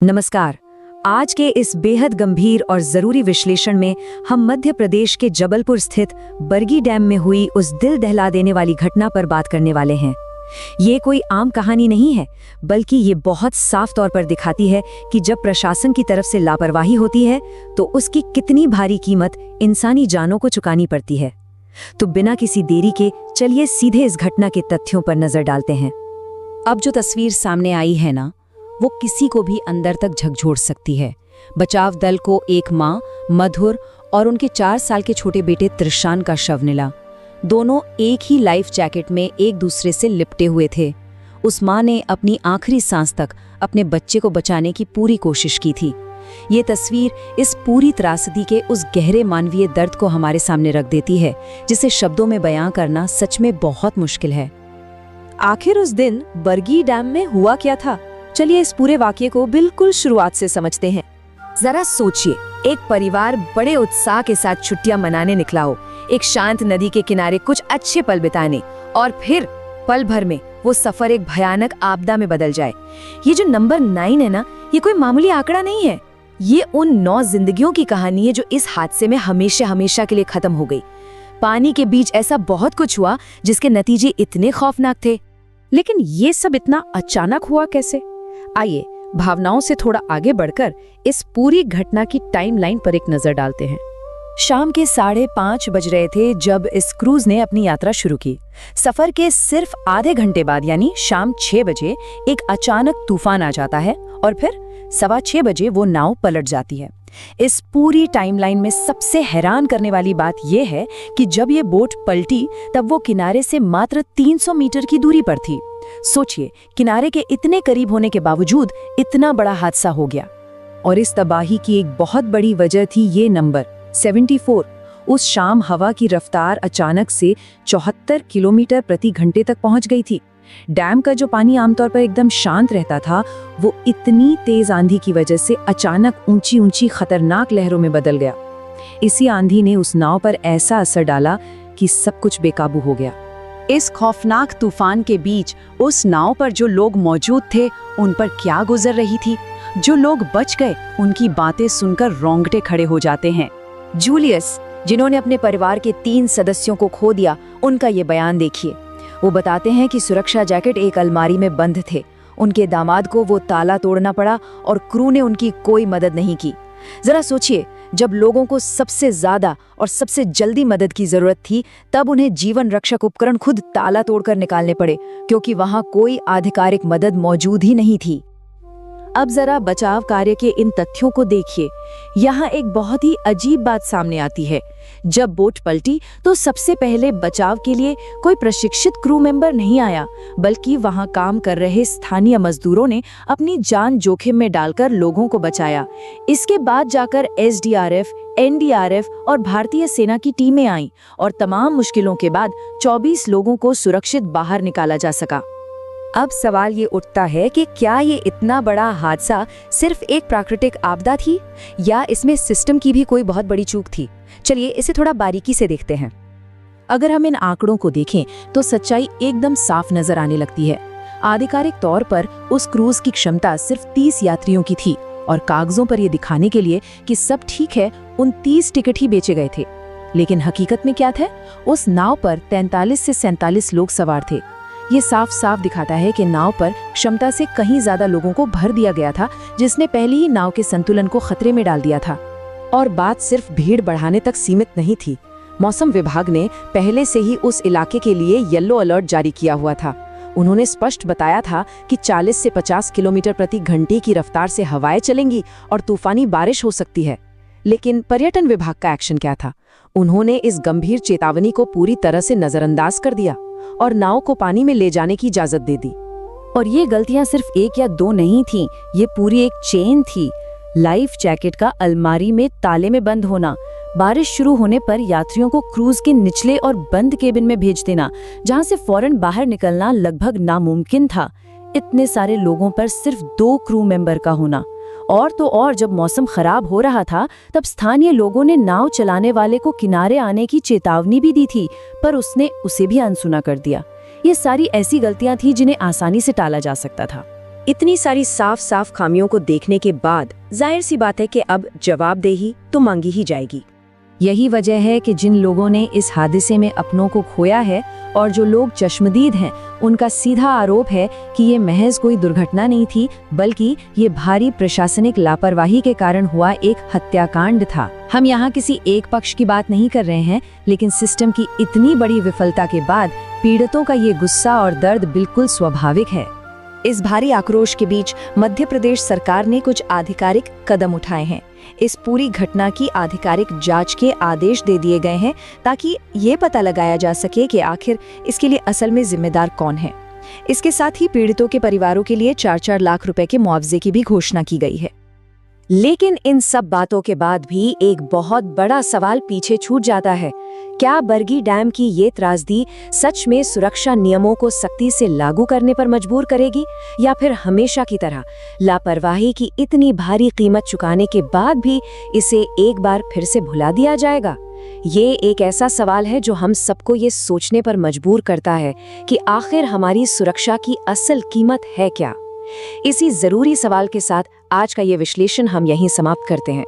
नमस्कार। आज के इस बेहद गंभीर और जरूरी विश्लेषण में हम मध्य प्रदेश के जबलपुर स्थित बरगी डैम में हुई उस दिल दहला देने वाली घटना पर बात करने वाले हैं। ये कोई आम कहानी नहीं है, बल्कि ये बहुत साफ तौर पर दिखाती है कि जब प्रशासन की तरफ से लापरवाही होती है तो उसकी कितनी भारी कीमत इंसानी जानों को चुकानी पड़ती है। तो बिना किसी देरी के चलिए सीधे इस घटना के तथ्यों पर नजर डालते हैं। अब जो तस्वीर सामने आई है ना, वो किसी को भी अंदर तक झकझोर सकती है। बचाव दल को एक माँ मधुर और उनके 4 साल के छोटे बेटे त्रिशान का शव मिला। दोनों एक ही लाइफ जैकेट में एक दूसरे से लिपटे हुए थे। उस माँ ने अपनी आखिरी सांस तक अपने बच्चे को बचाने की पूरी कोशिश की थी। ये तस्वीर इस पूरी त्रासदी के उस गहरे मानवीय दर्द को हमारे सामने रख देती है, जिसे शब्दों में बयां करना सच में बहुत मुश्किल है। आखिर उस दिन बरगी डैम में हुआ क्या था? चलिए इस पूरे वाकये को बिल्कुल शुरुआत से समझते हैं। जरा सोचिए, एक परिवार बड़े उत्साह के साथ छुट्टियां मनाने निकला हो, एक शांत नदी के किनारे कुछ अच्छे पल बिताने, और फिर पल भर में वो सफर एक भयानक आपदा में बदल जाए। ये जो नंबर 9 है ना, ये कोई मामूली आंकड़ा नहीं है। ये उन 9 जिंदगियों की कहानी है जो इस हादसे में हमेशा हमेशा के लिए खत्म हो गई। पानी के बीच ऐसा बहुत कुछ हुआ जिसके नतीजे इतने खौफनाक थे। लेकिन ये सब इतना अचानक हुआ कैसे? आइए भावनाओं से थोड़ा आगे बढ़कर इस पूरी घटना की टाइमलाइन पर एक नजर डालते हैं। शाम के 5:30 बज रहे थे जब इस क्रूज ने अपनी यात्रा शुरू की। सफर के सिर्फ आधे घंटे बाद यानी शाम 6 बजे एक अचानक तूफान आ जाता है और फिर 6:15 बजे वो नाव पलट जाती है। इस पूरी टाइमलाइन में सबसे हैरान करने वाली बात यह है कि जब ये बोट पलटी तब वो किनारे से मात्र 300 मीटर की दूरी पर थी। सोचिए, किनारे के इतने करीब होने के बावजूद इतना बड़ा हादसा हो गया। और इस तबाही की एक बहुत बड़ी वजह थी ये नंबर 74। उस शाम हवा की रफ्तार अचानक से 74 किलोमीटर प्रति घंटे तक पहुंच गई थी। डैम का जो पानी आमतौर पर एकदम शांत रहता था, वो इतनी तेज आंधी की वजह से अचानक ऊंची ऊंची खतरनाक लहरों में बदल गया। इसी आंधी ने उस नाव पर ऐसा असर डाला कि सब कुछ बेकाबू हो गया। इस खौफनाक तूफान के बीच उस नाव पर जो लोग मौजूद थे, उन पर क्या गुजर रही थी? जो लोग बच गए, उनकी बातें सुनकर रोंगटे खड़े हो जाते हैं। जूलियस, जिन्होंने अपने परिवार के 3 सदस्यों को खो दिया, उनका ये बयान देखिए। वो बताते हैं कि सुरक्षा जैकेट एक अलमारी में बंद थे। उनके दामाद को वो ताला तोड़ना पड़ा और क्रू ने उनकी कोई मदद नहीं की। जरा सोचिए, जब लोगों को सबसे ज्यादा और सबसे जल्दी मदद की जरूरत थी, तब उन्हें जीवन रक्षक उपकरण खुद ताला तोड़कर निकालने पड़े, क्योंकि वहां कोई आधिकारिक मदद मौजूद ही नहीं थी। अब जरा बचाव कार्य के इन तथ्यों को देखिए। यहाँ एक बहुत ही अजीब बात सामने आती है। जब बोट पलटी तो सबसे पहले बचाव के लिए कोई प्रशिक्षित क्रू मेंबर नहीं आया, बल्कि वहां काम कर रहे स्थानीय मजदूरों ने अपनी जान जोखिम में डालकर लोगों को बचाया। इसके बाद जाकर एसडीआरएफ, एनडीआरएफ और भारतीय सेना की टीमें आईं और तमाम मुश्किलों के बाद 24 लोगों को सुरक्षित बाहर निकाला जा सका। अब सवाल ये उठता है कि क्या ये इतना बड़ा हादसा सिर्फ एक प्राकृतिक आपदा थी, या इसमें सिस्टम की भी कोई बहुत बड़ी चूक थी? चलिए इसे थोड़ा बारीकी से देखते हैं। अगर हम इन आंकड़ों को देखें तो सच्चाई एकदम साफ नजर आने लगती है। आधिकारिक तौर पर उस क्रूज की क्षमता सिर्फ 30 यात्रियों की थी और कागजों पर यह दिखाने के लिए कि सब ठीक है, उन 30 टिकट ही बेचे गए थे। लेकिन हकीकत में क्या था? उस नाव पर 43 से 47 लोग सवार थे। ये साफ साफ दिखाता है कि नाव पर क्षमता से कहीं ज्यादा लोगों को भर दिया गया था, जिसने पहले ही नाव के संतुलन को खतरे में डाल दिया था। और बात सिर्फ भीड़ बढ़ाने तक सीमित नहीं थी। मौसम विभाग ने पहले से ही उस इलाके के लिए येलो अलर्ट जारी किया हुआ था। उन्होंने स्पष्ट बताया था कि 40 से 50 किलोमीटर प्रति घंटे की रफ्तार से हवाएं चलेंगी और तूफानी बारिश हो सकती है। लेकिन पर्यटन विभाग का एक्शन क्या था? उन्होंने इस गंभीर चेतावनी को पूरी तरह से नजरअंदाज कर दिया और नाव को पानी में ले जाने की इजाजत दे दी। और ये गलतियां सिर्फ 1 या 2 नहीं थीं, ये पूरी एक चेन थी। लाइफ जैकेट का अलमारी में ताले में बंद होना, बारिश शुरू होने पर यात्रियों को क्रूज के निचले और बंद केबिन में भेज देना, जहां से फौरन बाहर निकलना लगभग नामुमकिन था। इतने सारे लोगों पर सिर्फ 2 क्रू मेंबर का होना। और तो और जब मौसम खराब हो रहा था, तब स्थानीय लोगों ने नाव चलाने वाले को किनारे आने की चेतावनी भी दी थी, पर उसने उसे भी अनसुना कर दिया। ये सारी ऐसी गलतियां थी जिन्हें आसानी से टाला जा सकता था। इतनी सारी साफ साफ खामियों को देखने के बाद जाहिर सी बात है कि अब जवाबदेही तो मांगी ही जाएगी। यही वजह है कि जिन लोगों ने इस हादसे में अपनों को खोया है और जो लोग चश्मदीद हैं, उनका सीधा आरोप है कि ये महज कोई दुर्घटना नहीं थी, बल्कि ये भारी प्रशासनिक लापरवाही के कारण हुआ एक हत्याकांड था। हम यहाँ किसी एक पक्ष की बात नहीं कर रहे हैं, लेकिन सिस्टम की इतनी बड़ी विफलता के बाद पीड़ितों का ये गुस्सा और दर्द बिल्कुल स्वाभाविक है। इस भारी आक्रोश के बीच मध्य प्रदेश सरकार ने कुछ आधिकारिक कदम उठाए हैं। इस पूरी घटना की आधिकारिक जांच के आदेश दे दिए गए हैं ताकि ये पता लगाया जा सके कि आखिर इसके लिए असल में जिम्मेदार कौन है। इसके साथ ही पीड़ितों के परिवारों के लिए 4-4 लाख रुपए के मुआवजे की भी घोषणा की गई है। लेकिन इन सब बातों के बाद भी एक बहुत बड़ा सवाल पीछे छूट जाता है। क्या बरगी डैम की ये त्रासदी सच में सुरक्षा नियमों को सख्ती से लागू करने पर मजबूर करेगी, या फिर हमेशा की तरह लापरवाही की इतनी भारी कीमत चुकाने के बाद भी इसे एक बार फिर से भुला दिया जाएगा? ये एक ऐसा सवाल है जो हम सबको ये सोचने पर मजबूर करता है कि आखिर हमारी सुरक्षा की असल कीमत है क्या। इसी जरूरी सवाल के साथ आज का ये विश्लेषण हम यहीं समाप्त करते हैं।